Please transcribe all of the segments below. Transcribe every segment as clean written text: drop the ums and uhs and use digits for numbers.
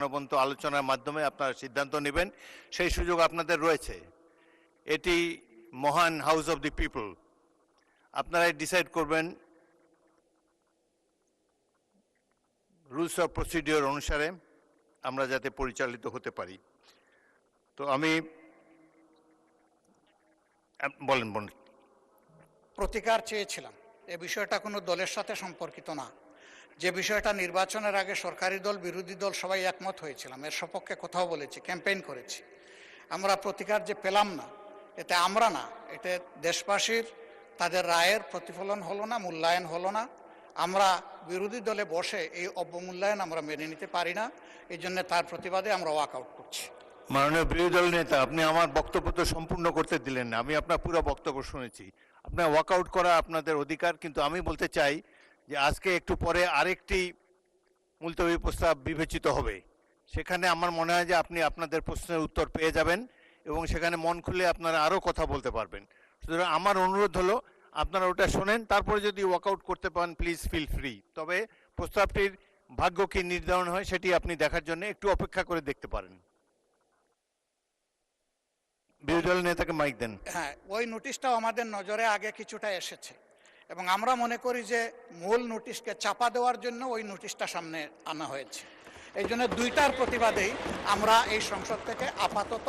প্রাণবন্ত আলোচনার মাধ্যমে আপনারা সিদ্ধান্ত নেবেন, সেই সুযোগ আপনাদের রয়েছে। এটি মহান হাউস অফ দি পিপল, আপনারাই ডিসাইড করবেন রুলস অফ প্রসিডিওর অনুসারে আমরা যাতে পরিচালিত হতে পারি। তো আমি বলেন। প্রতিকার চেয়েছিলাম। এ বিষয়টা কোনো দলের সাথে সম্পর্কিত না। যে বিষয়টা নির্বাচনের আগে সরকারি দল বিরোধী দল সবাই একমত হয়েছিলাম, এর সপক্ষে কথাও বলেছি, ক্যাম্পেইন করেছি। আমরা প্রতিকার যে পেলাম না, এতে আমরা না, এতে দেশবাসীর তাদের রায়ের প্রতিফলন হলো না, মূল্যায়ন হলো না। আমরা বিরোধী দলে বসে এই অবমূল্যায়ন আমরা মেনে নিতে পারি না। এই জন্য তার প্রতিবাদে আমরা ওয়াক আউট করছি। মাননীয় বিরোধী দল নেতা, আপনি আমার বক্তব্য তো সম্পূর্ণ করতে দিলেন না। আমি আপনার পুরো বক্তব্য শুনেছি। আপনার ওয়াকআউট করা আপনাদের অধিকার, কিন্তু আমি বলতে চাই যে আজকে একটু পরে আরেকটি মুলতবি প্রস্তাব বিবেচিত হবে। সেখানে আমার মনে হয় যে আপনি আপনাদের প্রশ্নের উত্তর পেয়ে যাবেন এবং সেখানে মন খুলে আপনারা আরও কথা বলতে পারবেন। সুতরাং আমার অনুরোধ হলো আপনারা ওটা শোনেন, তারপরে যদি ওয়াকআউট করতে পারেন প্লিজ ফিল ফ্রি। তবে প্রস্তাবটির ভাগ্য কী নির্ধারণ হয় সেটি আপনি দেখার জন্য একটু অপেক্ষা করে দেখতে পারেন। বিরোধী দলের নেতাকে মাইক দেন। হ্যাঁ, ওই নোটিশটাও আমাদের নজরে আগে কিছুটা এসেছে এবং আমরা মনে করি যে মূল নোটিশকে চাপা দেওয়ার জন্য ওই নোটিশটা সামনে আনা হয়েছে। এই জন্য দুইটার প্রতিবাদেই আমরা এই সংসদ থেকে আপাতত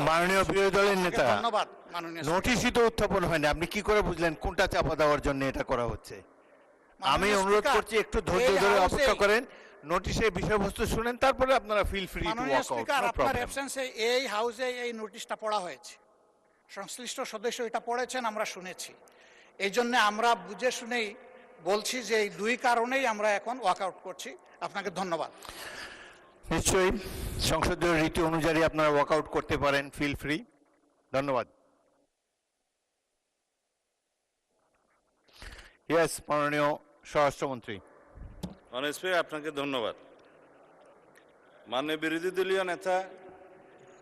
মাননীয় বিরোধী দলের নেতা, ধন্যবাদ মাননীয় নোটিশই তো উত্থাপন হয়নি, আপনি কি করে বুঝলেন কোনটা চাপা দেওয়ার জন্য এটা করা হচ্ছে? আমি অনুরোধ করছি একটু ধৈর্য ধরে অপেক্ষা করেন, নোটিশের বিষয়বস্তু শুনেন, তারপরে আপনারা feel free to walk out. আপনার অ্যাবসেন্সে এই হাউসে এই নোটিশটা পড়া হয়েছে, সংশ্লিষ্ট সদস্য এটা পড়েছেন, আমরা শুনেছি। এই জন্য আমরা বুঝে শুনেই বলছি যে এই দুই কারণেই আমরা এখন ওয়াক আউট করছি। আপনাকে ধন্যবাদ। নিশ্চয়ই সংসদীয় রীতি অনুযায়ী আপনারা ওয়াক আউট করতে পারেন, ফিল ফ্রি। ধন্যবাদ। ইয়েস, মাননীয় স্বরাষ্ট্রমন্ত্রী। মাননীয় স্পিকার, আপনাকে ধন্যবাদ। মাননীয় বিরোধী দলীয় নেতা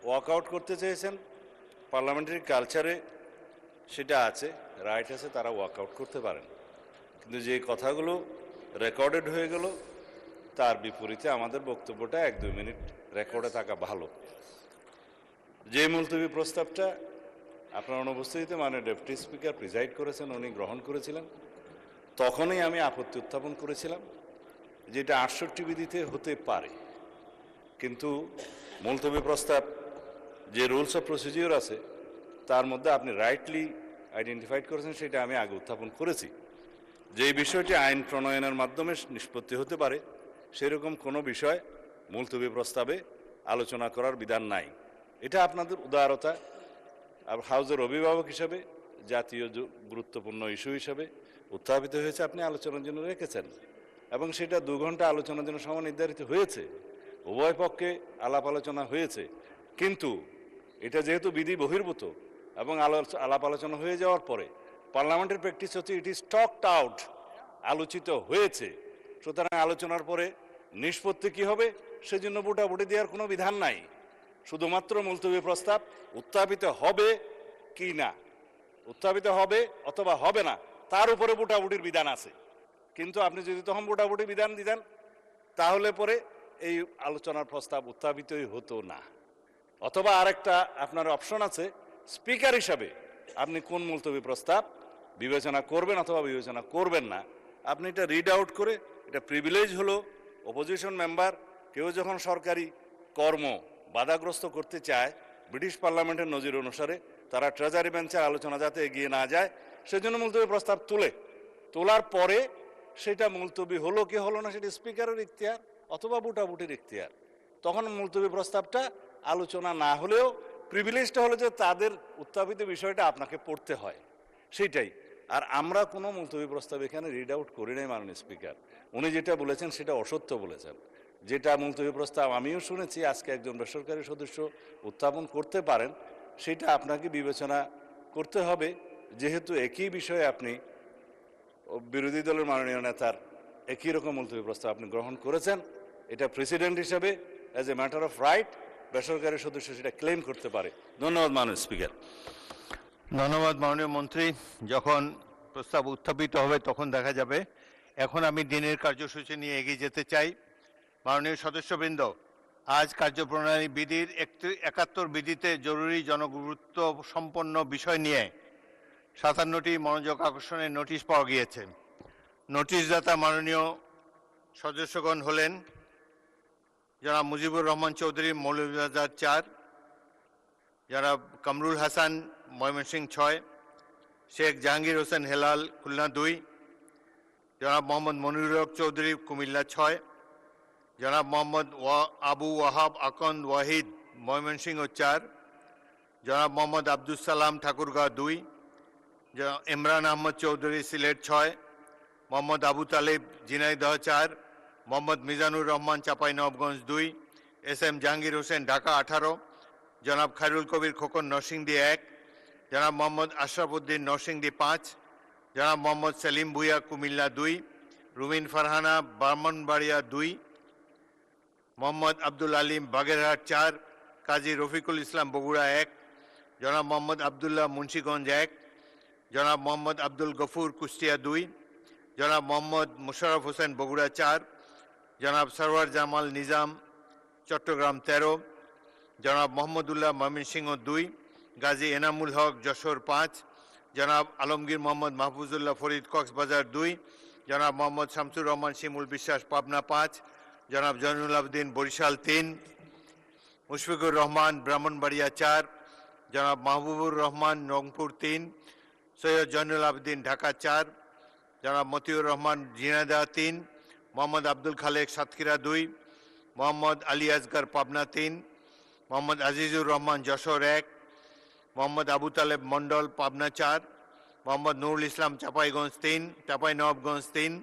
ওয়াকআউট করতে চেয়েছেন, পার্লামেন্টারি কালচারে সেটা আছে, রাইট আছে, তারা ওয়াকআউট করতে পারেন। কিন্তু যে কথাগুলো রেকর্ডেড হয়ে গেল তার বিপরীতে আমাদের বক্তব্যটা 1-2 মিনিট রেকর্ডে থাকা ভালো। যে মুলতবি প্রস্তাবটা আপনার অনুপস্থিতিতে মাননীয় ডেপুটি স্পিকার প্রিজাইড করেছেন, উনি গ্রহণ করেছিলেন, তখনই আমি আপত্তি উত্থাপন করেছিলাম যেটা 68 বিধিতে হতে পারে, কিন্তু মুলতবি প্রস্তাব যে রুলস অফ প্রসিডিওর আছে তার মধ্যে আপনি রাইটলি আইডেন্টিফাইড করেছেন, সেটা আমি আগে উত্থাপন করেছি। যে বিষয়টি আইন প্রণয়নের মাধ্যমে নিষ্পত্তি হতে পারে সেরকম কোনো বিষয় মুলতবি প্রস্তাবে আলোচনা করার বিধান নাই। এটা আপনাদের উদারতা, হাউজের অভিভাবক হিসাবে জাতীয় গুরুত্বপূর্ণ ইস্যু হিসাবে উত্থাপিত হয়েছে, আপনি আলোচনার জন্য রেখেছেন এবং সেটা 2 ঘন্টা আলোচনার জন্য সময় নির্ধারিত হয়েছে, উভয় পক্ষে আলাপ আলোচনা হয়েছে। কিন্তু এটা যেহেতু বিধি বহির্ভূত এবং আলাপ আলোচনা হয়ে যাওয়ার পরে পার্লামেন্টের প্র্যাকটিস হচ্ছে ইট ইজ টকড আউট, আলোচিত হয়েছে, সুতরাং আলোচনার পরে নিষ্পত্তি কী হবে সেজন্য ভোটাভুটি দেওয়ার কোনো বিধান নাই। শুধুমাত্র মুলতবি প্রস্তাব উত্থাপিত হবে কি না, উত্থাপিত হবে অথবা হবে না, তার উপরে ভোটাভুটির বিধান আছে। কিন্তু আপনি যদি তখন ভোটাভুটি বিধান দিতেন তাহলে পরে এই আলোচনার প্রস্তাব উত্থাপিতই হতো না। অথবা আরেকটা আপনার অপশন আছে, স্পিকার হিসাবে আপনি কোন মুলতবি প্রস্তাব বিবেচনা করবেন অথবা বিবেচনা করবেন না, আপনি এটা রিড আউট করে, এটা প্রিভিলেজ হলো অপোজিশন মেম্বার কেউ যখন সরকারি কর্ম বাধাগ্রস্ত করতে চায়, ব্রিটিশ পার্লামেন্টের নজির অনুসারে তারা ট্রেজারি বেঞ্চের আলোচনা যাতে এগিয়ে না যায় সেজন্য মুলতবি প্রস্তাব তোলার পরে সেটা মুলতবি হলো কি হলো না সেটা স্পিকারের ইখতিয়ার অথবা ভোটাভুটির ইখতিয়ার। তখন মুলতবি প্রস্তাবটা আলোচনা না হলেও প্রিভিলেজটা হলো যে তাদের উত্থাপিত বিষয়টা আপনাকে পড়তে হয়, সেইটাই। আর আমরা কোনো মুলতবি প্রস্তাব এখানে রিড আউট করি নাই মাননীয় স্পিকার। উনি যেটা বলেছেন সেটা অসত্য বলেছেন। যেটা মুলতবি প্রস্তাব আমিও শুনেছি আজকে একজন বেসরকারি সদস্য উত্থাপন করতে পারেন, সেটা আপনাকে বিবেচনা করতে হবে, যেহেতু একই বিষয়ে আপনি বিরোধী দলের মাননীয় নেতার একই রকম মুলতবি প্রস্তাব আপনি গ্রহণ করেছেন। এটা প্রেসিডেন্ট হিসাবে as a matter of right বেসরকারি সদস্য সেটা ক্লেম করতে পারে। ধন্যবাদ মাননীয় স্পিকার। ধন্যবাদ মাননীয় মন্ত্রী। যখন প্রস্তাব উত্থাপিত হবে তখন দেখা যাবে। এখন আমি দিনের কার্যসূচি নিয়ে এগিয়ে যেতে চাই। মাননীয় সদস্যবৃন্দ, আজ কার্যপ্রণালী বিধির 71 বিধিতে জরুরি জনগুরুত্ব সম্পন্ন বিষয় নিয়ে 57টি মনোযোগ আকর্ষণের নোটিশ পাওয়া গিয়েছে। নোটিশদাতা মাননীয় সদস্যগণ হলেন জনাব মুজিবুর রহমান চৌধুরী, মৌলভীবাজার 4, জনাব কামরুল হাসান, ময়মনসিংহ 6, শেখ জাহাঙ্গীর হোসেন হেলাল, খুলনা 2, জনাব মোহাম্মদ মনিরুল হক চৌধুরী, কুমিল্লা 6, জনাব মোহাম্মদ আবু ওয়াহাব আকন্দ ওয়াহিদ, ময়মনসিংহ 4, জনাব মোহাম্মদ আব্দুল সালাম, ঠাকুরগাঁও 2, ইমরান আহমদ চৌধুরী, সিলেট 6, মোহাম্মদ আবু তালেব, ঝিনাইদহ 4, মোহাম্মদ মিজানুর রহমান, চাঁপাইনবাবগঞ্জ 2, এস.এম. জাহাঙ্গীর হোসেন, ঢাকা 18, জনাব খায়রুল কবির খোকন, নরসিংদী 1, জনাব মোহাম্মদ আশরাফ উদ্দিন, নরসিংদী 5, জনাব মোহাম্মদ সেলিম ভুইয়া, কুমিল্লা 2, রুমিন ফারহানা, ব্রাহ্মণবাড়িয়া 2, মোহাম্মদ আব্দুল আলিম, বাগেরহাট 4, কাজী রফিকুল ইসলাম, বগুড়া 1, জনাব মোহাম্মদ আবদুল্লাহ, মুন্সিগঞ্জ 1, জনাব মোহাম্মদ আব্দুল গফুর, কুষ্টিয়া 2, জনাব মোহাম্মদ মুশাররফ হোসেন, বগুড়া 4, জনাব সরওয়ার জামাল নিজাম, চট্টগ্রাম 13, জনাব মোহাম্মদুল্লাহ, ময়মনসিংহ 2, গাজী এনামুল হক, যশোর 5, জনাব আলমগীর মোহাম্মদ মাহফুজুল্লাহ ফরিদ, কক্সবাজার 2, জনাব মোহাম্মদ শামসুর রহমান শিমুল বিশ্বাস, পাবনা 5, জনাব জয়নুল আবদিন, বরিশাল 3, মুশফিকুর রহমান, ব্রাহ্মণবাড়িয়া 4, জনাব মাহবুবুর রহমান, রংপুর 3, সৈয়দ জয়নুল আবদিন, ঢাকা 4, জনাব মতিউর রহমান, ঝিনাইদহ 3, মোহাম্মদ আব্দুল খালেক, সাতক্ষীরা 2, মোহাম্মদ আলী আসগর, পাবনা 3, মোহাম্মদ আজিজুর রহমান, যশোর 1, মোহাম্মদ আবু তালেব মন্ডল, পাবনা 4, মোহাম্মদ নুরুল ইসলাম, চাঁপাইনবাবগঞ্জ 3,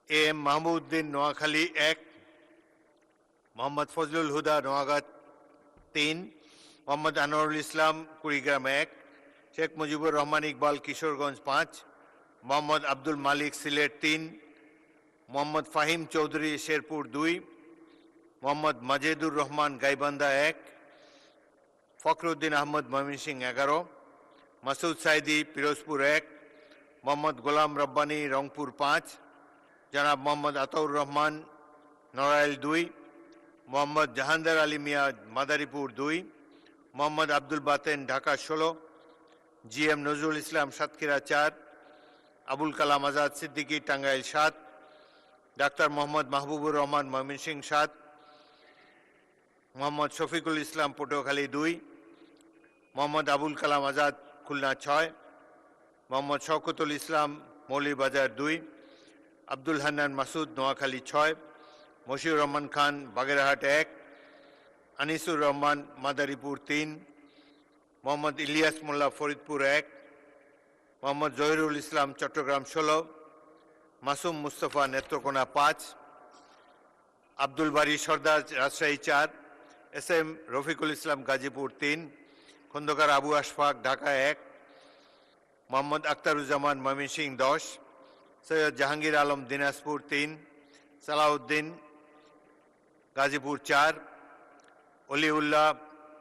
এম মাহমুদউদ্দিন, নোয়াখালী 1, মোহাম্মদ ফজলুল হুদা, নোয়াগাঁ 3, মোহাম্মদ আনোয়ারুল ইসলাম, কুড়িগ্রাম 1, শেখ মুজিবুর রহমান ইকবাল, কিশোরগঞ্জ 5, মোহাম্মদ আব্দুল মালিক, সিলেট 3, মোহাম্মদ ফাহিম চৌধুরী, শেরপুর 2, মোহাম্মদ মাজেদুর রহমান, গাইবান্ধা 1, ফখরুদ্দিন আহমদ, ময়মনসিংহ 11, মাসুদ সাইদি, পিরোজপুর 1, মোহাম্মদ গোলাম রব্বানী, রংপুর 5, জনাব মোহাম্মদ আতাউর রহমান, নড়াইল 2, মোহাম্মদ জাহাঙ্গীর আলী মিয়া, মাদারীপুর 2, মোহাম্মদ আব্দুল বাতেন, ঢাকা 16, জি.এম. নজরুল ইসলাম, সাতক্ষীরা 4, আবুল কালাম আজাদ সিদ্দিকী, টাঙ্গাইল 7, ডাক্তার মোহাম্মদ মাহবুবুর রহমান, ময়মনসিংহ 7, মোহাম্মদ শফিকুল ইসলাম, পটুয়াখালী 2, মোহাম্মদ আবুল কালাম আজাদ, খুলনা 6, মোহাম্মদ শওকতুল ইসলাম, মৌলভীবাজার 2, আব্দুল হান্নান মাসুদ, নোয়াখালী 6, মশিউর রহমান খান, বাগেরহাট 1, আনিসুর রহমান, মাদারীপুর 3, মোহাম্মদ ইলিয়াস মোল্লা, ফরিদপুর 1, মোহাম্মদ জহিরুল ইসলাম, চট্টগ্রাম 16, মাসুম মুস্তফা, নেত্রকোনা 5, আব্দুল বারী সর্দার, রাজশাহী 4, এস.এম. রফিকুল ইসলাম, গাজীপুর 3, খন্দকার আবু আশফাক, ঢাকা 1, মোহাম্মদ আখতারুজ্জামান, ময়মনসিংহ 10, সৈয়দ জাহাঙ্গীর আলম, দিনাজপুর 3, সালাউদ্দিন, গাজীপুর 4,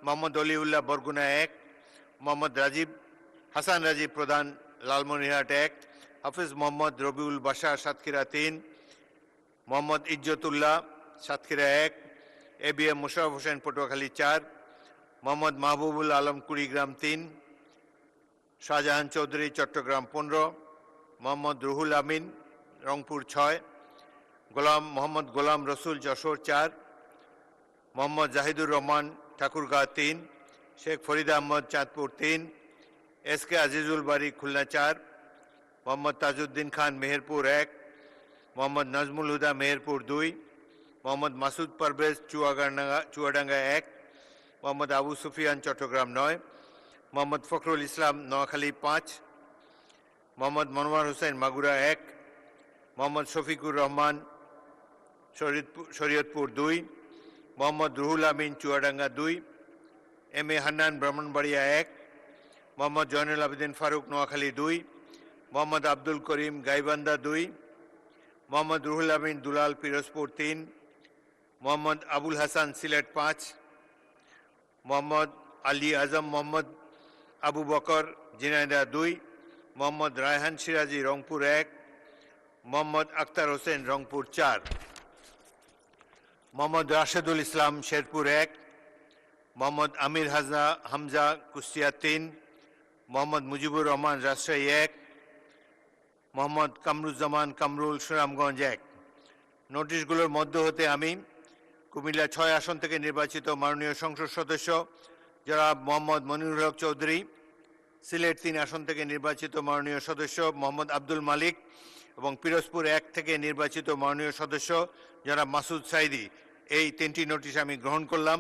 মোহাম্মদ অলিউল্লাহ, বরগুনা 1, মোহাম্মদ হাসান রাজীব প্রধান, লালমনিরহাট 1, হাফিজ মোহাম্মদ রবিউল বাশার, সাতক্ষীরা 3, মোহাম্মদ ইজ্জতুল্লাহ, সাতক্ষীরা 1, এ.বি.এম. মোশাররফ হোসেন, পটুয়াখালী 4, মোহাম্মদ মাহবুবুল আলম, কুড়িগ্রাম 3, শাহজাহান চৌধুরী, চট্টগ্রাম 15, মোহাম্মদ রুহুল আমিন, রংপুর 6, মোহাম্মদ গোলাম রসুল, যশোর 4, মোহাম্মদ জাহিদুর রহমান, ঠাকুরগাঁও 3, শেখ ফরিদ আহমদ, চাঁদপুর 3, এস.কে. আজিজুল বারী, খুলনা 4, মোহাম্মদ তাজউদ্দিন খান, মেহেরপুর 1, মোহাম্মদ নাজমুল হুদা, মেহেরপুর 2, মোহাম্মদ মাসুদ পারভেজ, চুয়াডাঙ্গা 1, মোহাম্মদ আবু সুফিয়ান, চট্টগ্রাম 9, মোহাম্মদ ফখরুল ইসলাম, নোয়াখালী 5, মোহাম্মদ মনোয়ার হোসেন, মাগুরা 1, মোহাম্মদ শফিকুর রহমান, শরীয়তপুর 2, মোহাম্মদ রুহুল আমিন, চুয়াডাঙ্গা 2, এম.এ. হান্নান, ব্রাহ্মণবাড়িয়া 1, মোহাম্মদ জয়নুল আবেদিন ফারুক, নোয়াখালী 2, মোহাম্মদ আব্দুল করিম, গাইবান্ধা 2, মোহাম্মদ রুহুল আমিন দুলাল, পিরোজপুর 3, মোহাম্মদ আবুল হাসান, সিলেট 5, মোহাম্মদ আলী আজম মোহাম্মদ আবু বকর, ঝিনাইদহ 2, মোহাম্মদ রায়হান সিরাজি, রংপুর 1, মোহাম্মদ আখতার হোসেন, রংপুর 4। মোহাম্মদ রাশেদুল ইসলাম শেরপুর 1, মোহাম্মদ আমির হামজা কুষ্টিয়া 3, মোহাম্মদ মুজিবুর রহমান রাজশাহী 1, মোহাম্মদ কামরুজ্জামান কামরুল সুনামগঞ্জ 1। নোটিশগুলোর মধ্য হতে আমি কুমিল্লা 6 আসন থেকে নির্বাচিত মাননীয় সংসদ সদস্য জনাব মোহাম্মদ মনিরুল হক চৌধুরী, সিলেট 3 আসন থেকে নির্বাচিত মাননীয় সদস্য মোহাম্মদ আব্দুল মালিক এবং পিরোজপুর 1 থেকে নির্বাচিত মাননীয় সদস্য জনাব মাসুদ সাইদি, এই 3টি নোটিশ আমি গ্রহণ করলাম।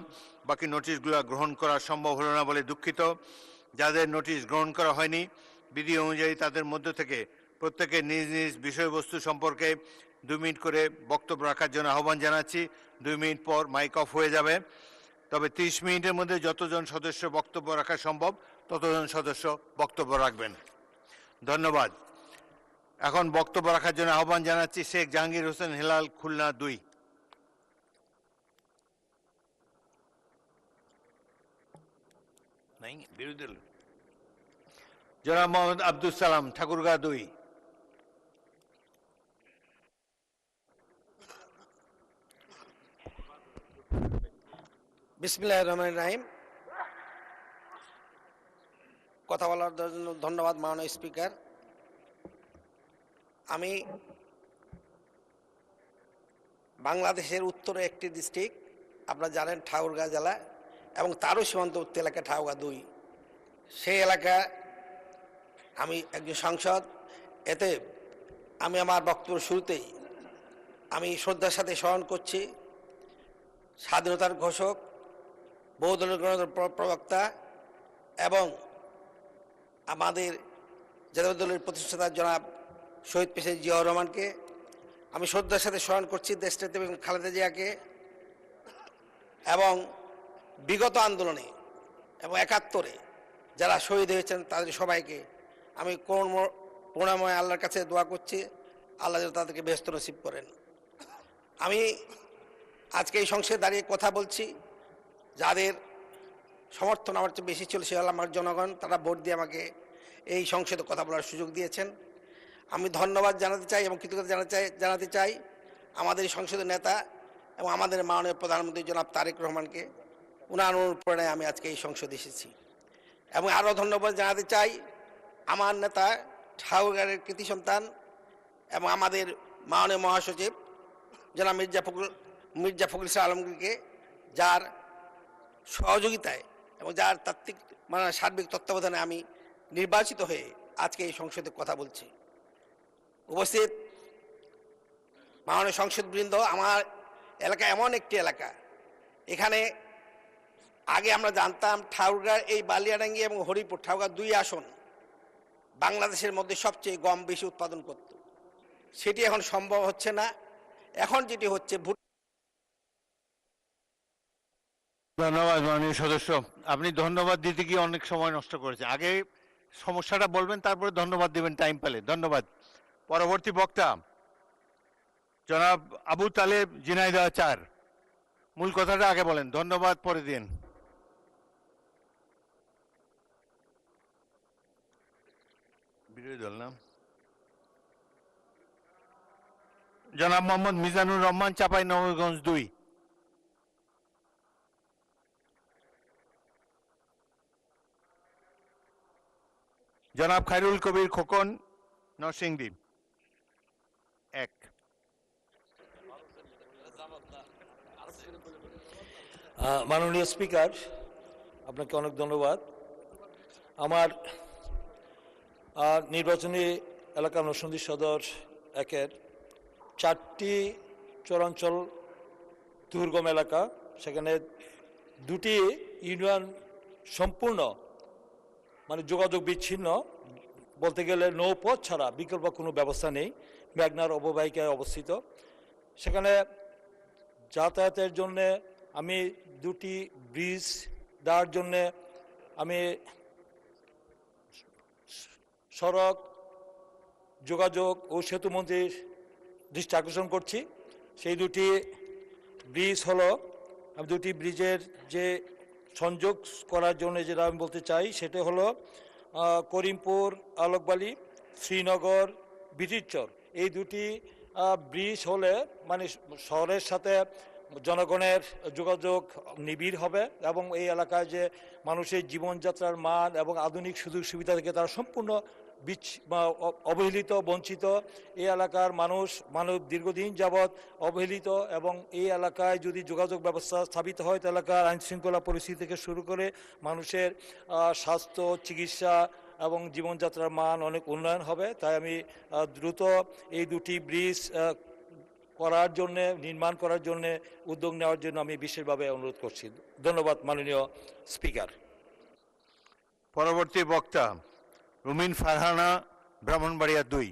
বাকি নোটিশগুলো গ্রহণ করা সম্ভব হলো না বলে দুঃখিত। যাদের নোটিশ গ্রহণ করা হয়নি, বিধি অনুযায়ী তাদের মধ্য থেকে প্রত্যেকে নিজ নিজ বিষয়বস্তু সম্পর্কে 2 মিনিট করে বক্তব্য রাখার জন্য আহ্বান জানাচ্ছি। 2 মিনিট পর মাইক অফ হয়ে যাবে। তবে 30 মিনিটের মধ্যে যতজন সদস্য বক্তব্য রাখা সম্ভব ততজন সদস্য বক্তব্য রাখবেন। ধন্যবাদ। এখন বক্তব্য রাখার জন্য আহ্বান জানাচ্ছি শেখ জাহাঙ্গীর হোসেন হেলাল, খুলনা 2। নাই বিরোধী দল জনাব মোহাম্মদ আব্দুল সালাম, ঠাকুরগাঁ 2। বিসমিল্লাহির রহমানির রহিম। কথা বলার জন্য ধন্যবাদ মাননীয় স্পিকার। আমি বাংলাদেশের উত্তরে একটি ডিস্ট্রিক্ট, আপনারা জানেন ঠাকুরগাঁ জেলা, এবং তারও সীমান্তবর্তী এলাকা ঠাকুরগাঁ 2। সেই এলাকা আমি একজন সাংসদ। এতে আমি আমার বক্তব্য শুরুতেই আমি শ্রদ্ধার সাথে স্মরণ করছি স্বাধীনতার ঘোষক, বহুদলীয় গণতন্ত্রের প্রবক্তা এবং আমাদের জাতীয় দলের প্রতিষ্ঠাতা জনাব শহীদ প্রেসিডেন্ট জিয়াউর রহমানকে। আমি শ্রদ্ধার সাথে স্মরণ করছি দেশনেত্রী বেগম খালেদা জিয়াকে এবং বিগত আন্দোলনে এবং 71-এ যারা শহীদ হয়েছেন তাদের সবাইকে আমি করুণাময় আল্লাহর কাছে দোয়া করছি, আল্লাহ যেন তাদেরকে ব্যস্ত নসিব করেন। আমি আজকে এই সংসদে দাঁড়িয়ে কথা বলছি, যাদের সমর্থন আমার চেয়ে বেশি ছিল সে হল আমার জনগণ। তারা ভোট দিয়ে আমাকে এই সংসদে কথা বলার সুযোগ দিয়েছেন। আমি ধন্যবাদ জানাতে চাই এবং কৃতজ্ঞতা জানাতে চাই আমাদের এই সংসদের নেতা এবং আমাদের মাননীয় প্রধানমন্ত্রী জনাব তারেক রহমানকে। উনার অনুপ্রেরণায় আমি আজকে এই সংসদে এসেছি। এবং আরও ধন্যবাদ জানাতে চাই আমার নেতা ঠাকুরগাঁয়ের কৃতি সন্তান এবং আমাদের মাননীয় মহাসচিব জনাব মির্জা ফখরুল ইসলাম আলমগীরকে, যার সহযোগিতায় এবং যার তাত্ত্বিক সার্বিক তত্ত্বাবধানে আমি নির্বাচিত হয়ে আজকে এই সংসদে কথা বলছি। উপস্থিত মাননীয় সংসদবৃন্দ, আমার এলাকা এমন একটি এলাকা, এখানে আগে আমরা জানতাম ঠাকুরগাঁ এই বালিয়াডাঙ্গি এবং হরিপুর ঠাকুরগাঁ 2 আসন বাংলাদেশের মধ্যে সবচেয়ে গম বেশি উৎপাদন করত। সেটি এখন সম্ভব হচ্ছে না। এখন যেটি হচ্ছে ধন্যবাদ মাননীয় সদস্য। আপনি ধন্যবাদ দিতে গিয়ে অনেক সময় নষ্ট করেছেন। আগে সমস্যাটা বলবেন, তারপরে ধন্যবাদ দিবেন টাইম পেলে। ধন্যবাদ। পরবর্তী বক্তা জনাব আবু তালেব, ঝিনাইদহ 4। মূল কথাটা আগে বলেন, ধন্যবাদ পরে দিন। বিরোধী দল না? জনাব মোহাম্মদ মিজানুর রহমান, চাঁপাইনবাবগঞ্জ 2। জনাব খায়রুল কবির খোকন, নরসিংদী 1। মাননীয় স্পিকার, আপনাকে অনেক ধন্যবাদ। আমার নির্বাচনী এলাকা নরসিংদী সদর 1-এর 4টি চরাঞ্চল দুর্গম এলাকা, সেখানে 2টি ইউনিয়ন সম্পূর্ণ যোগাযোগ বিচ্ছিন্ন, বলতে গেলে নৌপথ ছাড়া বিকল্প কোনো ব্যবস্থা নেই। মেঘনার অববাহিকায় অবস্থিত। সেখানে যাতায়াতের জন্যে আমি 2টি ব্রিজ দেওয়ার জন্যে আমি সড়ক যোগাযোগ ও সেতু মন্ত্রীর দৃষ্টি আকর্ষণ করছি। সেই 2টি ব্রিজ হলো, আমি 2টি ব্রিজের যে সংযোগ করার জন্য যেটা আমি বলতে চাই সেটা হলো করিমপুর আলোকবালি, শ্রীনগর বিটিরচর। এই 2টি ব্রিজ হলে শহরের সাথে জনগণের যোগাযোগ নিবিড় হবে এবং এই এলাকায় যে মানুষের জীবনযাত্রার মান এবং আধুনিক সুযোগ সুবিধা থেকে তারা সম্পূর্ণ অবহেলিত বঞ্চিত। এই এলাকার মানব দীর্ঘদিন যাবৎ অবহেলিত এবং এই এলাকায় যদি যোগাযোগ ব্যবস্থা স্থাপিত হয় তো এলাকার আইনশৃঙ্খলা পরিস্থিতি থেকে শুরু করে মানুষের স্বাস্থ্য চিকিৎসা এবং জীবনযাত্রার মান অনেক উন্নয়ন হবে। তাই আমি দ্রুত এই দুটি ব্রিজ নির্মাণ করার জন্য উদ্যোগ নেওয়ার জন্য আমি বিশেষভাবে অনুরোধ করছি। ধন্যবাদ মাননীয় স্পিকার। পরবর্তী বক্তা রুমিন ফারহানা, ব্রাহ্মণবাড়িয়া 2।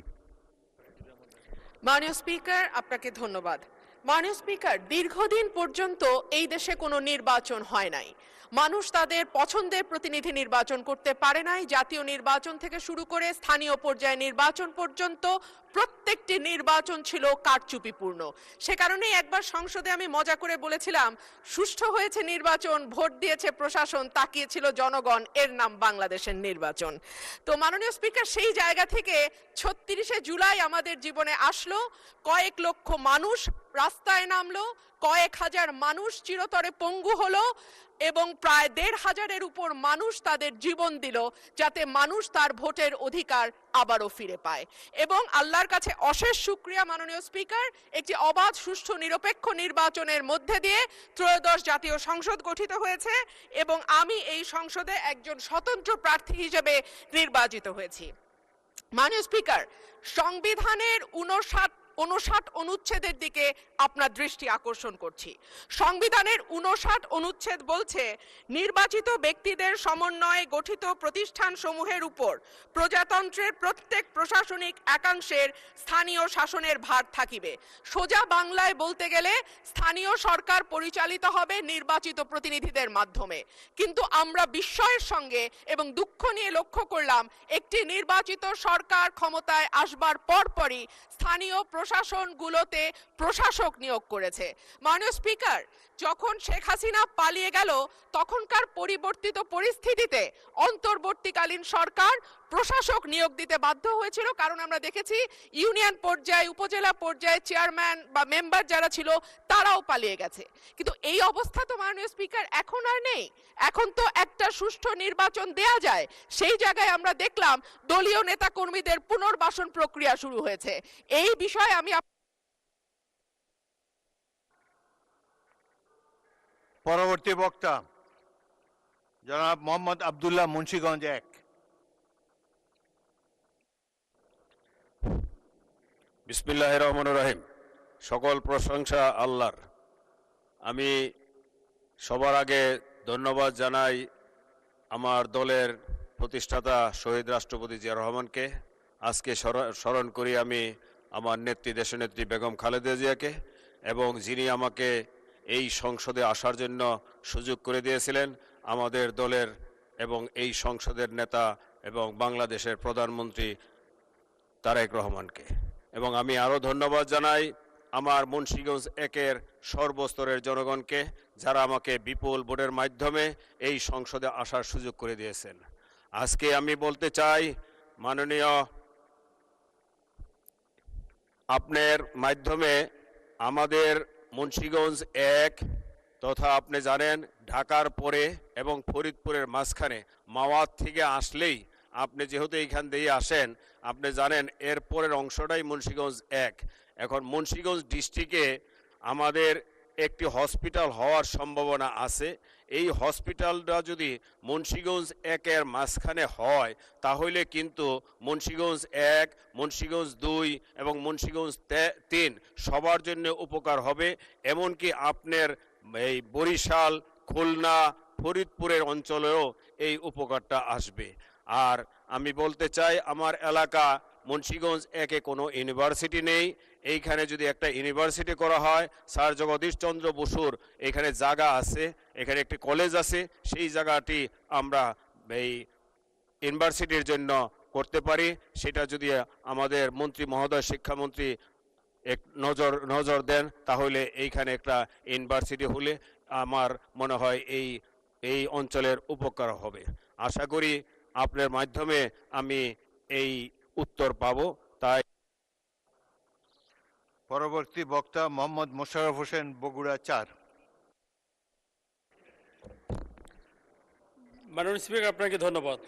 মাননীয় স্পিকার, আপনাকে ধন্যবাদ। মাননীয় স্পিকার, দীর্ঘদিন পর্যন্ত এই দেশে কোনো নির্বাচন হয় নাই। মানুষ তাদের পছন্দের প্রতিনিধি নির্বাচন করতে পারে নাই। জাতীয় নির্বাচন থেকে শুরু করে স্থানীয় পর্যায়ে নির্বাচন পর্যন্ত প্রত্যেকটি নির্বাচন ছিল কারচুপিপূর্ণ। সে কারণেই একবার সংসদে আমি মজা করে বলেছিলাম, সুষ্ঠু হয়েছে নির্বাচন, ভোট দিয়েছে প্রশাসন, তাকিয়েছিল জনগণ, এর নাম বাংলাদেশের নির্বাচন। তো মাননীয় স্পিকার, সেই জায়গা থেকে ৩৬শে জুলাই আমাদের জীবনে আসলো, কয়েক লক্ষ মানুষ রাস্তায় নামলো, কয়েক হাজার মানুষ চিরতরে পঙ্গু হলো এবং প্রায় ১৫০০-এর উপর মানুষ তাদের জীবন দিল যাতে মানুষ তার ভোটের অধিকার আবারও ফিরে পায়। এবং আল্লাহর কাছে অশেষ শুকরিয়া মাননীয় স্পিকার, একটি অবাধ সুষ্ঠু নিরপেক্ষ নির্বাচনের মধ্যে দিয়ে ত্রয়োদশ জাতীয় সংসদ গঠিত হয়েছে এবং আমি এই সংসদে একজন স্বতন্ত্র প্রার্থী হিসেবে নির্বাচিত হয়েছি। মাননীয় স্পিকার, সংবিধানের 59 অনুচ্ছেদের দিকে আপনার দৃষ্টি আকর্ষণ করছি। সংবিধানের 59 অনুচ্ছেদ বলছে, নির্বাচিত ব্যক্তিদের সমন্বয়ে গঠিত প্রতিষ্ঠান সমূহের উপর প্রজাতন্ত্রের প্রত্যেক প্রশাসনিক একাংশের স্থানীয় শাসনের ভার থাকিবে। সোজা বাংলায় বলতে গেলে স্থানীয় সরকার পরিচালিত হবে নির্বাচিত প্রতিনিধিদের মাধ্যমে। কিন্তু আমরা বিস্ময়ের সঙ্গে এবং দুঃখ নিয়ে লক্ষ্য করলাম, একটি নির্বাচিত সরকার ক্ষমতায় আসবার পরপরই স্থানীয় প্রশাসনগুলোতে প্রশাসক নিয়োগ করেছে। মাননীয় স্পিকার, যখন শেখ হাসিনা পালিয়ে গেল তখনকার পরিবর্তিত পরিস্থিতিতে অন্তর্বর্তীকালীন সরকার প্রশাসক নিয়োগ দিতে বাধ্য হয়েছিল, কারণ আমরা দেখেছি ইউনিয়ন পর্যায়ে উপজেলা পর্যায়ে চেয়ারম্যান বা মেম্বার যারা ছিল তারাও পালিয়ে গেছে। কিন্তু এই অবস্থা তো মাননীয় স্পিকার এখন আর নেই। এখন তো একটা সুষ্ঠু নির্বাচন দেয়া যায়। সেই জায়গায় আমরা দেখলাম দলীয় নেতা কর্মীদের পুনর্বাসন প্রক্রিয়া শুরু হয়েছে। এই বিষয়ে আমি পরবর্তী বক্তা জনাব মোহাম্মদ আব্দুল্লাহ, মুন্সিগঞ্জ 1। বিসমিল্লাহির রহমানির রহিম। সকল প্রশংসা আল্লাহর। আমি সবার আগে ধন্যবাদ জানাই আমার দলের প্রতিষ্ঠাতা শহীদ রাষ্ট্রপতি জিয়া রহমানকে। আজকে স্মরণ করি আমি আমার নেত্রী দেশনেত্রী বেগম খালেদা জিয়াকে, এবং যিনি আমাকে এই সংসদে আসার জন্য সুযোগ করে দিয়েছিলেন, আমাদের দলের এবং এই সংসদের নেতা এবং বাংলাদেশের প্রধানমন্ত্রী তারেক রহমানকে। এবং আমি আরও ধন্যবাদ জানাই আমার মুন্সিগঞ্জ 1-এর সর্বস্তরের জনগণকে, যারা আমাকে বিপুল ভোটের মাধ্যমে এই সংসদে আসার সুযোগ করে দিয়েছেন। আজকে আমি বলতে চাই, মাননীয় আপনার মাধ্যমে আমাদের মুন্সিগঞ্জ 1 তথা আপনি জানেন ঢাকার পরে এবং ফরিদপুরের মাঝখানে মাওয়াত থেকে আসলেই আপনি যেহেতু এইখান দিয়ে আসেন, আপনি জানেন এর পরের অংশটাই মুন্সিগঞ্জ 1। এখন মুন্সিগঞ্জ ডিস্ট্রিক্টে আমাদের একটি হসপিটাল হওয়ার সম্ভাবনা আছে। এই হসপিটালটা যদি মুন্সিগঞ্জ 1-এর মাঝখানে হয় তাহলে কিন্তু মুন্সিগঞ্জ 1, মুন্সিগঞ্জ 2 এবং মুন্সিগঞ্জ 3 সবার জন্য উপকার হবে। এমনকি আপনার এই বরিশাল, খুলনা, ফরিদপুরের অঞ্চলেও এই উপকারটা আসবে। আর আমি বলতে চাই, আমার এলাকা মুন্সিগঞ্জ 1-এ কোনো ইউনিভার্সিটি নেই। এইখানে যদি একটা ইউনিভার্সিটি করা হয়, স্যার জগদীশ চন্দ্র বসুর এখানে জায়গা আছে, এখানে একটি কলেজ আছে, সেই জায়গাটি আমরা এই ইউনিভার্সিটির জন্য করতে পারি। সেটা যদি আমাদের মন্ত্রী মহোদয়, শিক্ষামন্ত্রী এক নজর দেন, তাহলে এইখানে একটা ইউনিভার্সিটি হলে আমার মনে হয় এই অঞ্চলের উপকার হবে। আশা করি আপনার মাধ্যমে আমি এই উত্তর পাবো। তাই পরবর্তী বক্তা মোহাম্মদ মোশাররফ হোসেন, বগুড়া 4। মাননীয় স্পিকার, আপনাকে ধন্যবাদ।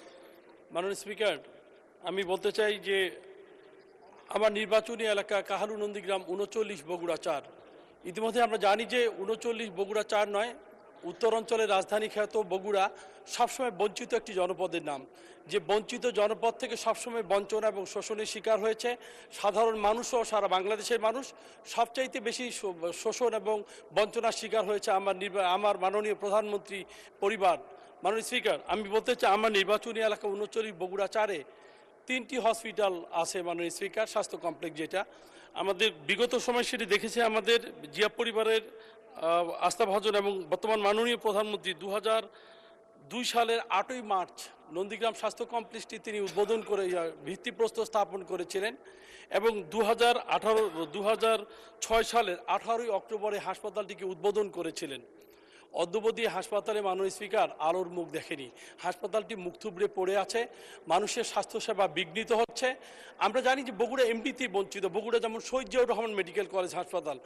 মাননীয় স্পিকার, আমি বলতে চাই যে আমার নির্বাচনী এলাকা কাহালু নন্দীগ্রাম 39 বগুড়া 4। ইতিমধ্যে আমরা জানি যে 39 বগুড়া 4 নয়, উত্তর অঞ্চলের রাজধানী খ্যাত বগুড়া সবসময় বঞ্চিত একটি জনপদের নাম, যে বঞ্চিত জনপদ থেকে সবসময় বঞ্চনা এবং শোষণের শিকার হয়েছে সাধারণ মানুষও, সারা বাংলাদেশের মানুষ সবচাইতে বেশি শোষণ এবং বঞ্চনার শিকার হয়েছে আমার মাননীয় প্রধানমন্ত্রী পরিবার। মাননীয় স্পিকার, আমি বলতে চাই আমার নির্বাচনী এলাকা 39 বগুড়া 4-এ 3টি হসপিটাল আছে মাননীয় স্পিকার, স্বাস্থ্য কমপ্লেক্স, যেটা আমাদের বিগত সময় সেটি দেখেছে আমাদের জিয়া পরিবারের আস্থাভাজন এবং বর্তমান মাননীয় প্রধানমন্ত্রী 2002 সালের 8ই মার্চ নন্দীগ্রাম স্বাস্থ্য কমপ্লেক্সটি তিনি উদ্বোধন করে ভিত্তিপ্রস্তর স্থাপন করেছিলেন এবং 2006 সালের 18ই অক্টোবরে হাসপাতালটিকে উদ্বোধন করেছিলেন। অদ্যবধি হাসপাতালে মাননীয় স্পিকার আলোর মুখ দেখেনি। হাসপাতালটি মুখ থুবড়ে পড়ে আছে, মানুষের স্বাস্থ্যসেবা বিঘ্নিত হচ্ছে। আমরা জানি যে বগুড়া এমনিতেই বঞ্চিত। বগুড়া যেমন শহীদ জিয়াউর রহমান মেডিকেল কলেজ হাসপাতাল,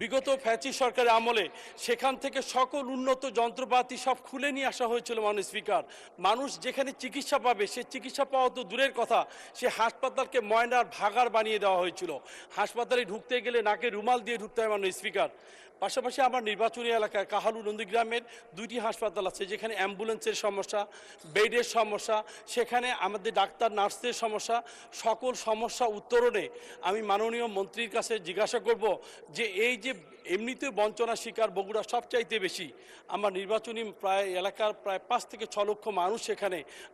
বিগত ফ্যাসিস্ট সরকারের আমলে সেখান থেকে সকল উন্নত যন্ত্রপাতি সব খুলে নিয়ে আসা হয়েছিল মাননীয় স্পিকার। মানুষ যেখানে চিকিৎসা পাবে সে চিকিৎসা পাওয়া তো দূরের কথা, সে হাসপাতালকে ময়নার ভাগাড় বানিয়ে দেওয়া হয়েছিল। হাসপাতালে ঢুকতে গেলে নাকে রুমাল দিয়ে ঢুকতে হয় মাননীয় স্পিকার। পাশাপাশি আমার নির্বাচনী এলাকায় কাহালু নন্দীগ্রামের 2টি হাসপাতাল আছে, যেখানে অ্যাম্বুলেন্সের সমস্যা, বেডের সমস্যা, সেখানে আমাদের ডাক্তার নার্সদের সমস্যা, সকল সমস্যা উত্তরণে আমি মাননীয় মন্ত্রীর কাছে জিজ্ঞাসা করব যে এই যে এমনিতে বঞ্চনার শিকার বগুড়া সবচাইতে বেশি, আমার নির্বাচনী এলাকার প্রায় 5 থেকে 6 লক্ষ মানুষ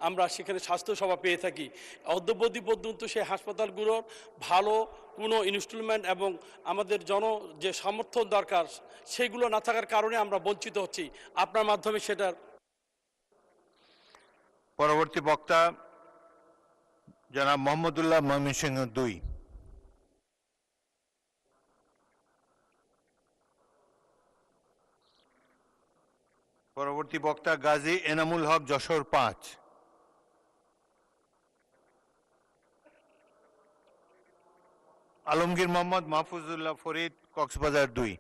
আমরা সেখানে স্বাস্থ্যসেবা পেয়ে থাকি। অদ্যবধি পর্যন্ত সেই হাসপাতালগুলোর ভালো কোনো ইনস্টলমেন্ট এবং আমাদের যে সমর্থন দরকার সেগুলো না থাকার কারণে আমরা বঞ্চিত হচ্ছি। আপনার মাধ্যমে সেটার পরবর্তী বক্তা জনাব মোহাম্মদুল্লাহ, ময়মনসিংহ 2। পরবর্তী বক্তা গাজী এনামুল হক, যশোর 5। আলমগীর মোহাম্মদ মাহফুজুল্লাহ ফরিদ, কক্সবাজার 2।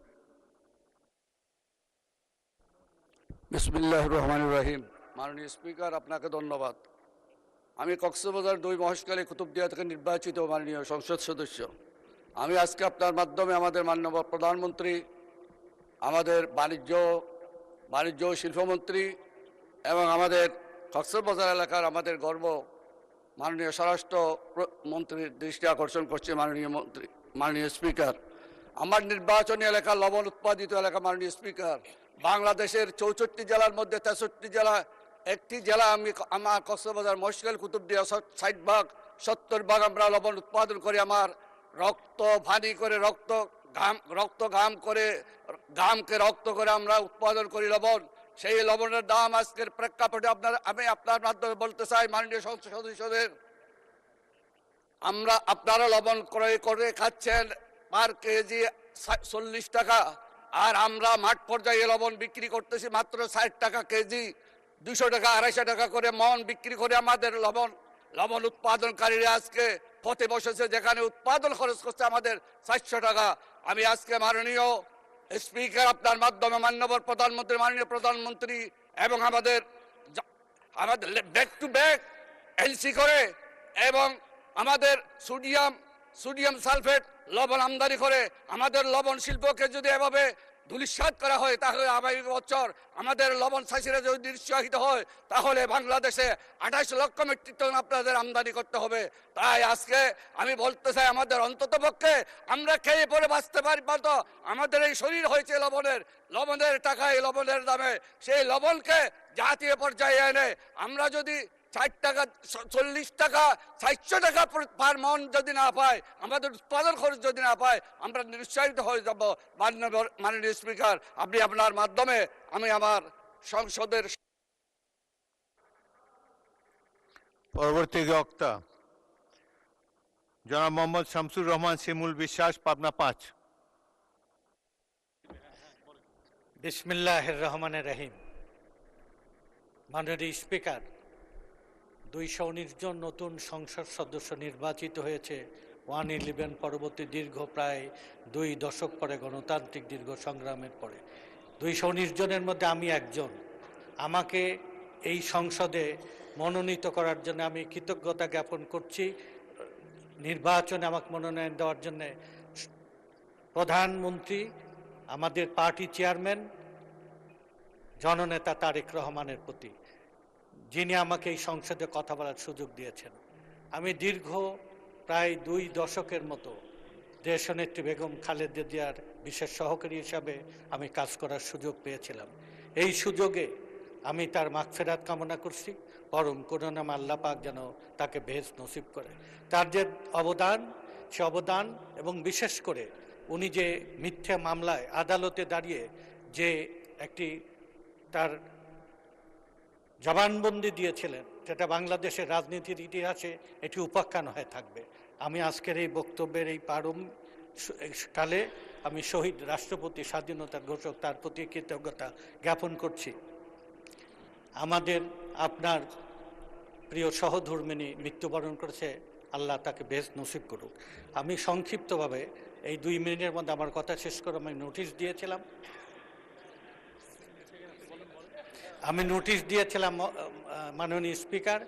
বিসমিল্লাহির রহমানির রহিম। মাননীয় স্পিকার, আপনাকে ধন্যবাদ। আমি কক্সবাজার 2 মহেশখালী কুতুবদিয়া থেকে নির্বাচিত মাননীয় সংসদ সদস্য। আমি আজকে আপনার মাধ্যমে আমাদের মাননীয় প্রধানমন্ত্রী, আমাদের বাণিজ্য ও শিল্পমন্ত্রী এবং আমাদের কক্সবাজার এলাকার আমাদের গর্ব মাননীয় স্বরাষ্ট্র মন্ত্রীর দৃষ্টি আকর্ষণ করছে। মাননীয় স্পিকার, আমার নির্বাচনী এলাকা লবণ উৎপাদিত এলাকা। মাননীয় স্পিকার, বাংলাদেশের 64 জেলার মধ্যে 63 জেলা, একটি জেলা আমার কক্সবাজার মহেশখালী কুতুবদিয়া 60 ভাগ 70 ভাগ আমরা লবণ উৎপাদন করি। আমার রক্ত ভানি করে ঘামকে রক্ত করে আমরা উৎপাদন করি লবণ। সেই লবণের দাম আজকের প্রেক্ষাপটে আমি আপনার মাধ্যমে বলতে চাই মাননীয় সংসদ সদস্যদের, আপনারা লবণ ক্রয় করে খাচ্ছেন পার কেজি 40 টাকা, আর আমরা মাঠ পর্যায়ে লবণ বিক্রি করতেছি মাত্র 60 টাকা কেজি, 200 টাকা 250 টাকা করে মন বিক্রি করে আমাদের লবণ উৎপাদনকারীরা আজকে পথে বসেছে, যেখানে উৎপাদন খরচ করছে আমাদের 400 টাকা। আমি আজকে মাননীয় স্পিকার আপনার মাধ্যমে মাননীয় প্রধানমন্ত্রী এবং আমাদের ব্যাক টু ব্যাক এলসি করে এবং আমাদের সোডিয়াম সালফেট লবণ আমদানি করে আমাদের লবণ শিল্পকে যদি এভাবে ধূলিসাৎ করা হয়, তাহলে আগামী বছর আমাদের লবণ চাষিরা যদি নিরুৎসাহিত হয়, তাহলে বাংলাদেশে 28 লক্ষ মেট্রিক টন আপনাদের আমদানি করতে হবে। তাই আজকে আমি বলতে চাই, আমাদের অন্তত পক্ষে আমরা খেয়ে পরে বাঁচতে পারি তো, আমাদের এই শরীর হয়েছে লবণের টাকায়, লবণের দামে। সেই লবণকে জাতীয় পর্যায়ে এনে আমরা যদি 60 টাকা 40 টাকা 400 টাকা পার মন যদি না পাই, আমাদের উৎপাদন খরচ যদি না পাই, আমরা নিরুৎসাহিত হয়ে যাব। মাননীয় স্পিকার, আপনি আপনার মাধ্যমে আমি আমার সংসদের পরবর্তী বক্তা জনাব মোহাম্মদ শামসুর রহমান শিমুল বিশ্বাস, পাবনা 5। বিসমিল্লাহির রহমানির রহিম। মাননীয় স্পিকার, 219 জন নতুন সংসদ সদস্য নির্বাচিত হয়েছে 111 পরবর্তী দীর্ঘ প্রায় 2 দশক পরে, গণতান্ত্রিক দীর্ঘ সংগ্রামের পরে। 219 জনের মধ্যে আমি একজন। আমাকে এই সংসদে মনোনীত করার জন্য আমি কৃতজ্ঞতা জ্ঞাপন করছি। নির্বাচনে আমাকে মনোনয়ন দেওয়ার জন্য প্রধানমন্ত্রী, আমাদের পার্টি চেয়ারম্যান, জননেতা তারেক রহমানের প্রতি, যিনি আমাকে এই সংসদে কথা বলার সুযোগ দিয়েছেন। আমি দীর্ঘ প্রায় 2 দশকের মতো দেশনেত্রী বেগম খালেদা জিয়ার বিশেষ সহকারী হিসাবে আমি কাজ করার সুযোগ পেয়েছিলাম। এই সুযোগে আমি তার মাগফিরাত কামনা করছি। পরম করুণাম আল্লাহ পাক যেন তাকে বেহেশত নসিব করে। তার যে অবদান, সে অবদান, এবং বিশেষ করে উনি যে মিথ্যা মামলায় আদালতে দাঁড়িয়ে যে একটি তার জবানবন্দি দিয়েছিলেন, সেটা বাংলাদেশের রাজনীতির ইতিহাসে এটি উপাখ্যান হয়ে থাকবে। আমি আজকের এই বক্তব্যের এই কালে আমি শহীদ রাষ্ট্রপতি, স্বাধীনতার ঘোষক, তার প্রতি কৃতজ্ঞতা জ্ঞাপন করছি। আমাদের আপনার প্রিয় সহধর্মিণী মৃত্যুবরণ করেছে, আল্লাহ তাকে বেহেশত নসিব করুক। আমি সংক্ষিপ্তভাবে এই 2 মিনিটের মধ্যে আমার কথা শেষ করে আমি নোটিশ দিয়েছিলাম মাননীয় স্পিকার।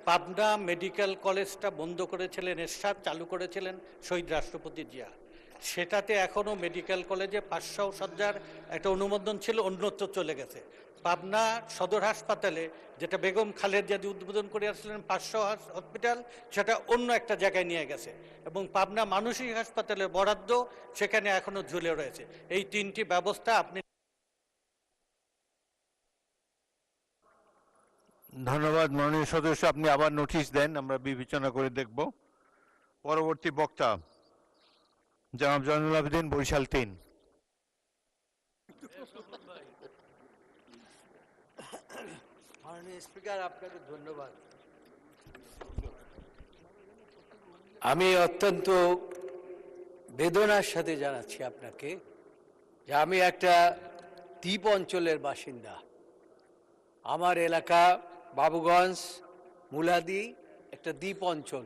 পাবনা মেডিকেল কলেজটা বন্ধ করেছিলেন এরশাদ, চালু করেছিলেন শহীদ রাষ্ট্রপতি জিয়া। সেটাতে এখনও মেডিকেল কলেজে 500 শয্যার একটা অনুমোদন ছিল, অন্যত্র চলে গেছে। পাবনা সদর হাসপাতালে, যেটা বেগম খালেদা জিয়া উদ্বোধন করে আসছিলেন 500 হসপিটাল, সেটা অন্য একটা জায়গায় নিয়ে গেছে। এবং পাবনা মানসিক হাসপাতালের বরাদ্দ সেখানে এখনও ঝুলে রয়েছে। এই 3টি ব্যবস্থা আপনি। ধন্যবাদ মাননীয় সদস্য, আপনি আবার নোটিশ দেন, আমরা বিবেচনা করে দেখব। পরবর্তী বক্তা জনাব জয়নুল আবেদিন, বরিশাল 3। মাননীয় স্পিকার, আপনাকে ধন্যবাদ। আমি অত্যন্ত বেদনার সাথে জানাচ্ছি আপনাকে যে আমি একটা দ্বীপ অঞ্চলের বাসিন্দা। আমার এলাকা বাবুগঞ্জ, মুলাদি একটা দ্বীপ অঞ্চল,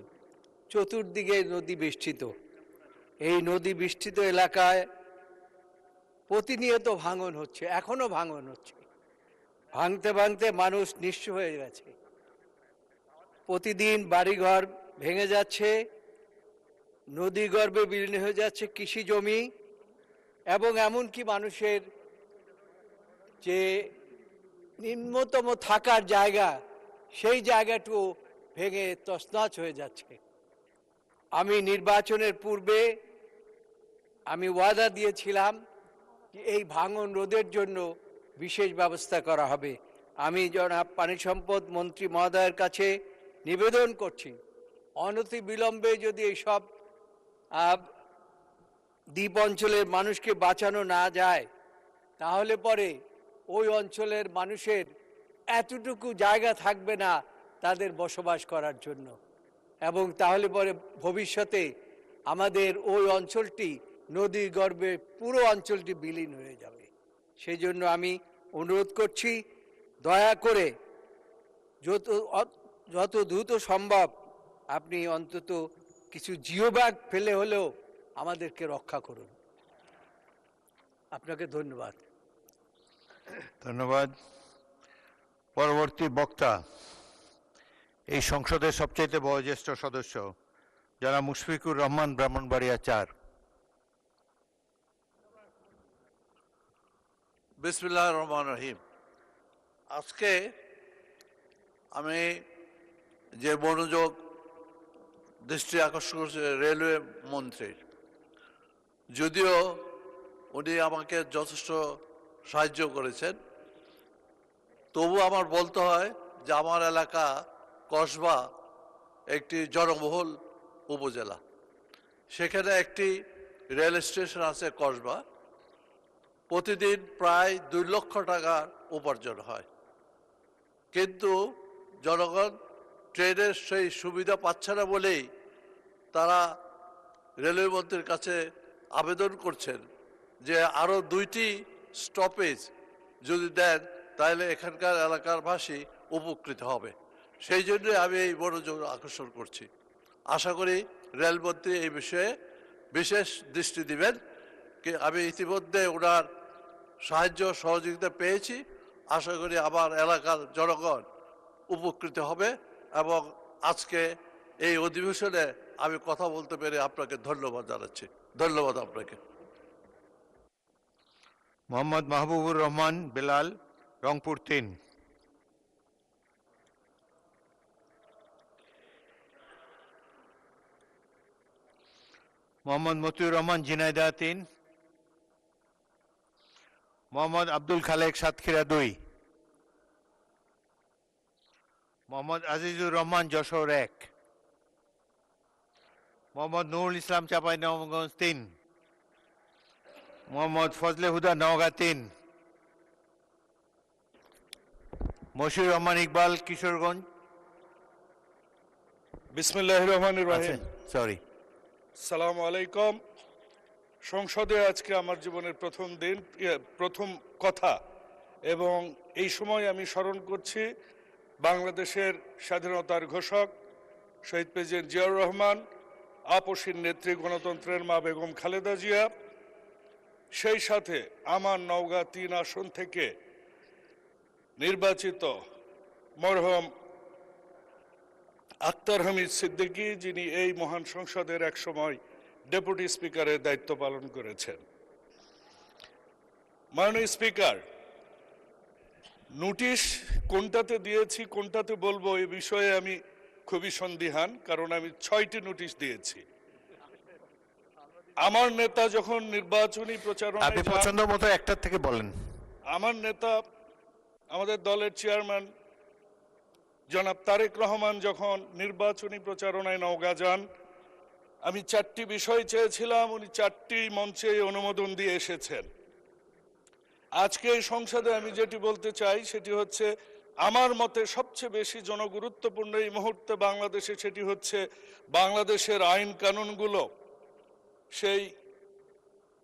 চতুর্দিকে নদী বেষ্টিত। এই নদী বেষ্টিত এলাকায় প্রতিনিয়ত ভাঙন হচ্ছে, এখনো ভাঙন হচ্ছে। ভাঙতে ভাঙতে মানুষ নিঃস্ব হয়ে গেছে। প্রতিদিন বাড়িঘর ভেঙে যাচ্ছে, নদী গর্ভে বিলীন হয়ে যাচ্ছে কৃষি জমি, এবং এমনকি মানুষের যে নিম্নতম থাকার জায়গা, সেই জায়গাটুকু ভেঙে তছনছ হয়ে যাচ্ছে। আমি নির্বাচনের পূর্বে আমি ওয়াদা দিয়েছিলাম যে এই ভাঙন রোধের জন্য বিশেষ ব্যবস্থা করা হবে। আমি জনাব পানি সম্পদ মন্ত্রী মহোদয়ের কাছে নিবেদন করছি, অনতি বিলম্বে যদি এইসব দ্বীপ অঞ্চলের মানুষকে বাঁচানো না যায়, তাহলে পরে ওই অঞ্চলের মানুষের এতটুকু জায়গা থাকবে না তাদের বসবাস করার জন্য, এবং তাহলে পরে ভবিষ্যতে আমাদের ওই অঞ্চলটি নদীর গর্ভে পুরো অঞ্চলটি বিলীন হয়ে যাবে। সেই জন্য আমি অনুরোধ করছি, দয়া করে যত দ্রুত সম্ভব আপনি অন্তত কিছু জিওব্যাগ ফেলে হলেও আমাদেরকে রক্ষা করুন। আপনাকে ধন্যবাদ। ধন্যবাদ। পরবর্তী বক্তা এই সংসদের সবচেয়ে বয়োজ্যেষ্ঠ সদস্য জনাব মুশফিকুর রহমান, ব্রাহ্মণবাড়িয়া 4। বিসমিল্লাহির রহমানির রহিম। আজকে আমি যে মনোযোগ দৃষ্টি আকর্ষণ করছে রেলওয়ে মন্ত্রীর, যদিও উনি আমাকে যথেষ্ট সাহায্য করেছেন, তবু আমার বলতে হয় যে আমার এলাকা কসবা একটি জনবহুল উপজেলা। সেখানে একটি রেল স্টেশন আছে কসবা, প্রতিদিন প্রায় 2 লক্ষ টাকার উপার্জন হয়, কিন্তু জনগণ ট্রেনের সেই সুবিধা পাচ্ছে না বলেই তারা রেলওয়ে মন্ত্রীর কাছে আবেদন করছেন যে আরও 2টি স্টপেজ যদি দেন তাহলে এখানকার এলাকার বাসী উপকৃত হবে। সেই জন্য আমি এই মনোযোগ আকর্ষণ করছি। আশা করি রেলমন্ত্রী এই বিষয়ে বিশেষ দৃষ্টি দিবেন। আমি ইতিমধ্যে ওনার সাহায্য সহযোগিতা পেয়েছি। আশা করি আমার এলাকার জনগণ উপকৃত হবে। এবং আজকে এই অধিবেশনে আমি কথা বলতে পেরে আপনাকে ধন্যবাদ জানাচ্ছি। ধন্যবাদ আপনাকে। মোহাম্মদ মাহবুবুর রহমান বেলাল, রংপুর 3। মোহাম্মদ মতিউর রহমান ঝিনাইদহ 3। মোহাম্মদ আব্দুল খালেক সাতক্ষীরা 2। মোহাম্মদ আজিজুর রহমান যশোর 1। মোহাম্মদ নুরুল ইসলাম চাঁপাইনবাবগঞ্জ 3। মোহাম্মদ ফজলে হুদা নওগাঁ 3। মশিউর রহমান ইকবাল কিশোরগঞ্জ। বিসমিল্লাহির রহমানির রহিম। সরি। সালাম আলাইকুম। সংসদে আজকে আমার জীবনের প্রথম কথা, এবং এই সময় আমি স্মরণ করছি বাংলাদেশের স্বাধীনতার ঘোষক শহীদ প্রেসিডেন্ট জিয়াউর রহমান, আপসীর নেত্রী গণতন্ত্রের মা বেগম খালেদা জিয়া, সেই সাথে আমার নওগাঁ 3 আসন থেকে নির্বাচিত মরহুম আক্তার হামিদ সিদ্দিকী, যিনি এই মহান সংসদের একসময় ডেপুটি স্পিকারের দায়িত্ব পালন করেছেন। মাননীয় স্পিকার, নোটিশ কোনটাতে দিয়েছি কোনটাতে বলবো এ বিষয়ে আমি খুবই সন্দিহান, কারণ আমি 6টি নোটিশ দিয়েছি। আমার নেতা যখন নির্বাচনী প্রচারণায় আপনি পছন্দ মতো একটার থেকে বলেন। আমার নেতা, আমাদের দলের চেয়ারম্যান জনাব তারেক রহমান যখন নির্বাচনী প্রচারণায় নওগাঁ যান, আমি 4টি বিষয় চেয়েছিলাম, উনি 4টি মঞ্চে অনুমোদন দিয়ে এসেছেন। আজকে এই সংসদে আমি যেটি বলতে চাই সেটি হচ্ছে, আমার মতে সবচেয়ে বেশি জনগুরুত্বপূর্ণ এই মুহূর্তে বাংলাদেশে, সেটি হচ্ছে বাংলাদেশের আইন কানুনগুলো সেই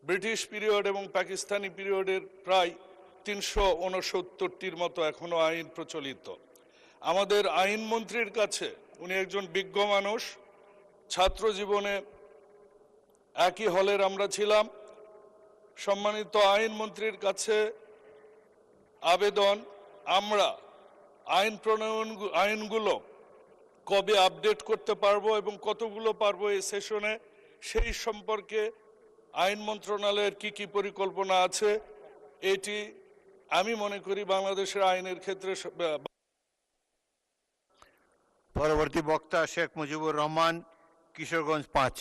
ব্রিটিশ পিরিয়ড এবং পাকিস্তানি পিরিয়ডের প্রায় 369টির মতো এখনো আইন প্রচলিত। আমাদের আইনমন্ত্রীর কাছে, উনি একজন বিজ্ঞ মানুষ, ছাত্র জীবনে একই হলের আমরা ছিলাম, সম্মানিত আইনমন্ত্রীর কাছে আবেদন, আমরা আইনগুলো কবে আপডেট করতে পারবো এবং কতগুলো পারবো এই সেশনে, সেই সম্পর্কে আইন মন্ত্রণালয়ের কি পরিকল্পনা আছে, এটি আমি মনে করি বাংলাদেশের আইনের ক্ষেত্রে। পরবর্তী বক্তা শেখ মুজিবুর রহমান, কিশোরগঞ্জ 5।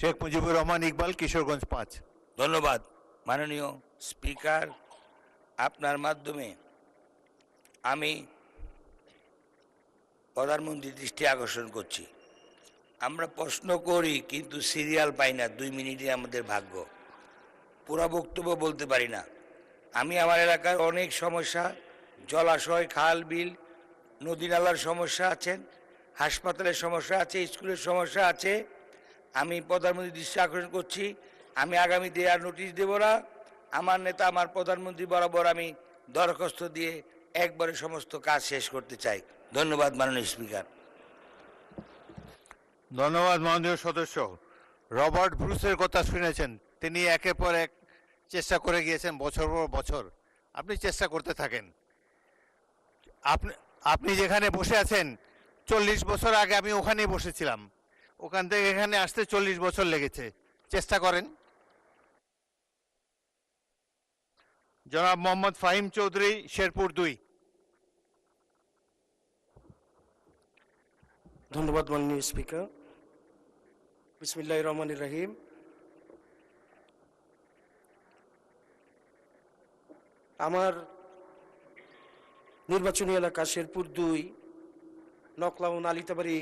শেখ মুজিবুর রহমান ইকবাল, কিশোরগঞ্জ 5। ধন্যবাদ মাননীয় স্পিকার। আপনার মাধ্যমে আমি প্রধানমন্ত্রীর দৃষ্টি আকর্ষণ করছি। আমরা প্রশ্ন করি কিন্তু সিরিয়াল পাই না, 2 মিনিটে আমাদের ভাগ্য, পুরো বক্তব্য বলতে পারি না। আমি আমার এলাকার অনেক সমস্যা, জলাশয়, খাল, বিল, নদী নালার সমস্যা আছেন, হাসপাতালের সমস্যা আছে, স্কুলের সমস্যা আছে। আমি প্রধানমন্ত্রীর দৃষ্টি আকর্ষণ করছি, আমি আগামীতে আর নোটিশ দেব না। আমার নেতা, আমার প্রধানমন্ত্রী বরাবর আমি দরখাস্ত দিয়ে একবারে সমস্ত কাজ শেষ করতে চাই। ধন্যবাদ মাননীয় স্পিকার। ধন্যবাদ মাননীয় সদস্য। রবার্ট ব্রুসের কথা শুনেছেন, তিনি একের পর এক চেষ্টা করে গিয়েছেন, বছর পর বছর। আপনি চেষ্টা করতে থাকেন। আপনি যেখানে বসে আছেন, 40 বছর আগে আমি ওখানেই বসেছিলাম, ওখান থেকে এখানে আসতে 40 বছর লেগেছে। চেষ্টা করেন। জনাব মোহাম্মদ ফাহিম চৌধুরী, শেরপুর 2। ধন্যবাদ মাননীয় স্পিকার। বিসমিল্লাহির রহমানির রহিম। আমার নির্বাচনী এলাকা শেরপুর 2, নকলা ও নালিতাবাড়ি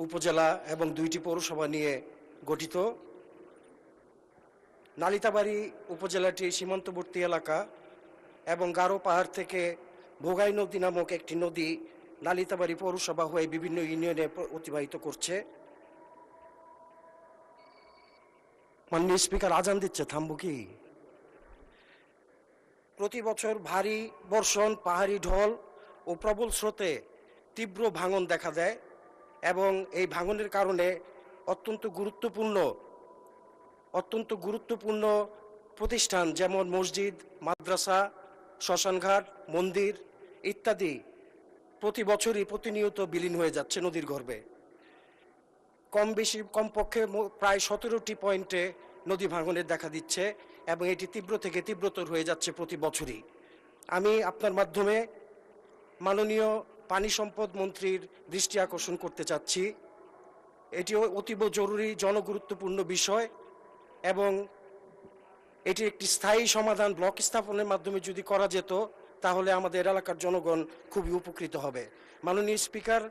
উপজেলা এবং 2টি পৌরসভা নিয়ে গঠিত। নালিতাবাড়ি উপজেলাটি সীমান্তবর্তী এলাকা এবং গারো পাহাড় থেকে ভোগাই নদী নামক একটি নদী নালিতাবাড়ি পৌরসভা হয়ে বিভিন্ন ইউনিয়নে অতিবাহিত করছে। মাননীয় স্পিকার, আজান দিচ্ছে, থামবো কি? প্রতি বছর ভারী বর্ষণ, পাহাড়ি ঢল ও প্রবল স্রোতে তীব্র ভাঙন দেখা দেয় এবং এই ভাঙনের কারণে অত্যন্ত গুরুত্বপূর্ণ প্রতিষ্ঠান যেমন মসজিদ, মাদ্রাসা, শ্মশানঘাট, মন্দির ইত্যাদি প্রতি বছরই প্রতিনিয়ত বিলীন হয়ে যাচ্ছে নদীর গর্ভে। কমপক্ষে প্রায় 17টি পয়েন্টে নদী ভাঙনের দেখা দিচ্ছে এবং এটি তীব্র থেকে তীব্রতর হয়ে যাচ্ছে প্রতি বছরই। আমি আপনার মাধ্যমে মাননীয় পানি সম্পদ মন্ত্রীর দৃষ্টি আকর্ষণ করতে চাচ্ছি। এটিও অতীব জরুরি জনগুরুত্বপূর্ণ বিষয় এবং এটি একটি স্থায়ী সমাধান ব্লক স্থাপনের মাধ্যমে যদি করা যেত তাহলে আমাদের এলাকার জনগণ খুবই উপকৃত হবে। মাননীয় স্পিকার,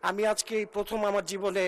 আমি আজকে প্রথম আমার জীবনে